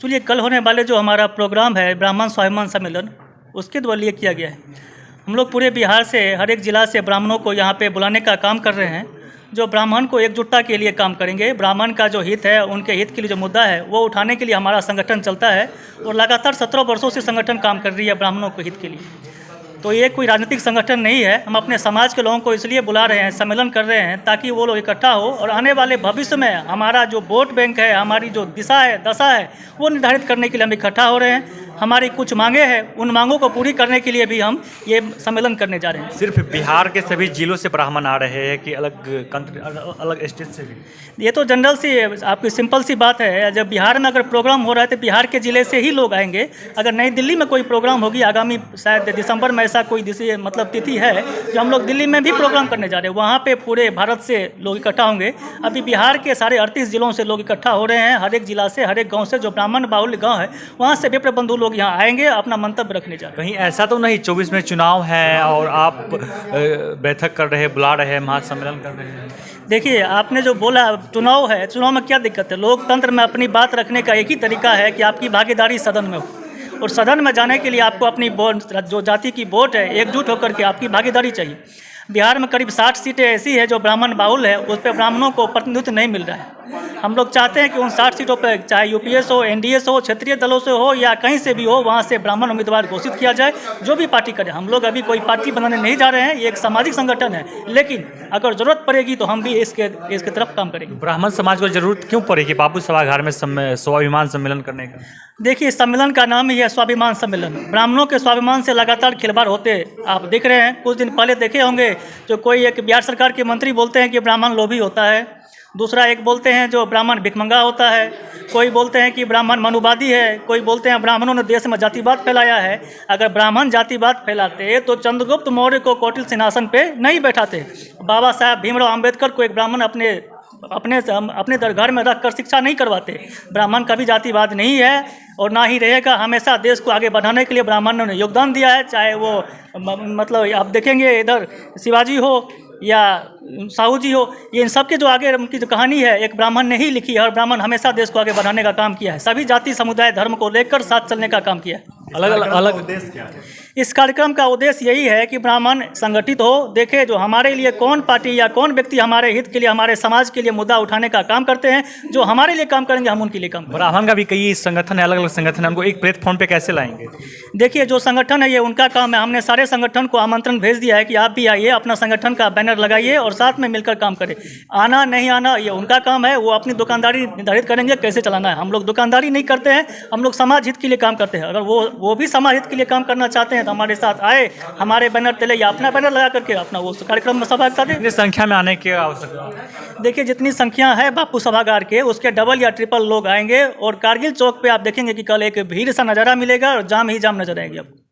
चलिए, कल होने वाले जो हमारा प्रोग्राम है ब्राह्मण स्वाभिमान सम्मेलन, उसके द्वारा लिए किया गया है। हम लोग पूरे बिहार से हर एक ज़िला से ब्राह्मणों को यहाँ पे बुलाने का काम कर रहे हैं, जो ब्राह्मण को एकजुटता के लिए काम करेंगे। ब्राह्मण का जो हित है, उनके हित के लिए जो मुद्दा है वो उठाने के लिए हमारा संगठन चलता है और लगातार 17 वर्षों से संगठन काम कर रही है ब्राह्मणों के हित के लिए। तो ये कोई राजनीतिक संगठन नहीं है। हम अपने समाज के लोगों को इसलिए बुला रहे हैं, सम्मेलन कर रहे हैं, ताकि वो लोग इकट्ठा हो और आने वाले भविष्य में हमारा जो वोट बैंक है, हमारी जो दिशा है, दशा है, वो निर्धारित करने के लिए हम इकट्ठा हो रहे हैं। हमारी कुछ मांगे हैं, उन मांगों को पूरी करने के लिए भी हम ये सम्मेलन करने जा रहे हैं। सिर्फ बिहार के सभी जिलों से ब्राह्मण आ रहे हैं कि अलग स्टेट से भी? ये तो जनरल सी आपकी सिंपल सी बात है। जब बिहार में अगर प्रोग्राम हो रहा है तो बिहार के ज़िले से ही लोग आएंगे। अगर नई दिल्ली में कोई प्रोग्राम होगी आगामी शायद दिसंबर में, ऐसा कोई तिथि है जो हम लोग दिल्ली में भी प्रोग्राम करने जा रहे हैं, वहाँ पे पूरे भारत से लोग इकट्ठा होंगे। अभी बिहार के सारे 38 जिलों से लोग इकट्ठा हो रहे हैं। हर एक जिला से, हर एक गाँव से, जो ब्राह्मण बाहुल्य गाँव है, वहाँ से विप्र बंधु लोग यहाँ आएंगे, अपना मंतव्य रखने जा रहे हैं। कहीं ऐसा तो नहीं 24 में चुनाव है और आप बैठक कर रहे हैं, बुला रहे हैं, महासम्मेलन कर रहे हैं? देखिए, आपने जो बोला चुनाव है, चुनाव में क्या दिक्कत है? लोकतंत्र में अपनी बात रखने का एक ही तरीका है कि आपकी भागीदारी सदन में हो, और सदन में जाने के लिए आपको अपनी जो जाति की वोट है, एकजुट होकर के आपकी भागीदारी चाहिए। बिहार में करीब 60 सीटें ऐसी है जो ब्राह्मण बाहुल है, उस पर ब्राह्मणों को प्रतिनिधित्व नहीं मिल रहा है। हम लोग चाहते हैं कि उन 60 सीटों पर, चाहे यूपीएस हो, एनडीए हो, क्षेत्रीय दलों से हो या कहीं से भी हो, वहाँ से ब्राह्मण उम्मीदवार घोषित किया जाए, जो भी पार्टी करे। हम लोग अभी कोई पार्टी बनाने नहीं जा रहे हैं, ये एक सामाजिक संगठन है, लेकिन अगर जरूरत पड़ेगी तो हम भी इसके तरफ काम करेंगे। ब्राह्मण समाज को जरूरत क्यों पड़ेगी बापू सभागार में स्वाभिमान सम्मेलन करने का? देखिए, सम्मेलन का नाम ही है स्वाभिमान सम्मेलन। ब्राह्मणों के स्वाभिमान से लगातार खिलवाड़ होते आप देख रहे हैं। कुछ दिन पहले देखे होंगे, जो कोई एक बिहार सरकार के मंत्री बोलते हैं कि ब्राह्मण लोभी होता है, दूसरा एक बोलते हैं जो ब्राह्मण भिखमंगा होता है, कोई बोलते हैं कि ब्राह्मण मनुवादी है, कोई बोलते हैं ब्राह्मणों ने देश में जातिवाद फैलाया है। अगर ब्राह्मण जातिवाद फैलाते तो चंद्रगुप्त मौर्य को कौटिल्य सिंहासन पे नहीं बैठाते। बाबा साहब भीमराव अंबेडकर को एक ब्राह्मण अपने घर में रख कर शिक्षा नहीं करवाते। ब्राह्मण का भी जातिवाद नहीं है और ना ही रहेगा। हमेशा देश को आगे बढ़ाने के लिए ब्राह्मणों ने योगदान दिया है। चाहे वो मतलब आप देखेंगे इधर शिवाजी हो या साहू जी हो, ये इन सब के जो आगे उनकी जो कहानी है, एक ब्राह्मण ने ही लिखी है, और ब्राह्मण हमेशा देश को आगे बढ़ाने का काम किया है। सभी जाति समुदाय धर्म को लेकर साथ चलने का काम किया है। अलग उद्देश्य क्या है इस कार्यक्रम का? उद्देश्य यही है कि ब्राह्मण संगठित हो, देखे जो हमारे लिए कौन पार्टी या कौन व्यक्ति हमारे हित के लिए, हमारे समाज के लिए मुद्दा उठाने का काम करते हैं। जो हमारे लिए काम करेंगे, हम उनके लिए काम करेंगे। ब्राह्मण का भी कई संगठन है, अलग अलग संगठन है, उनको एक प्लेटफॉर्म पे कैसे लाएंगे? देखिए, जो संगठन है ये उनका काम है। हमने सारे संगठन को आमंत्रण भेज दिया है कि आप भी आइए, अपना संगठन का बैनर लगाइए और साथ में मिलकर काम करें। आना नहीं आना ये उनका काम है, वो अपनी दुकानदारी निर्धारित करेंगे कैसे चलाना है। हम लोग दुकानदारी नहीं करते हैं, हम लोग समाज हित के लिए काम करते हैं। अगर वो भी समाज हित के लिए काम करना चाहते हैं तो हमारे साथ आए, हमारे बैनर तले या अपना बैनर लगा करके अपना वो कार्यक्रम में सहभागिता दें। कितनी संख्या में आने की आवश्यकता? देखिए, जितनी संख्या है बापू सभागार के, उसके डबल या ट्रिपल लोग आएंगे। और कारगिल चौक पे आप देखेंगे कि कल एक भीड़ सा नज़ारा मिलेगा और जाम ही जाम नजर आएगी आपको।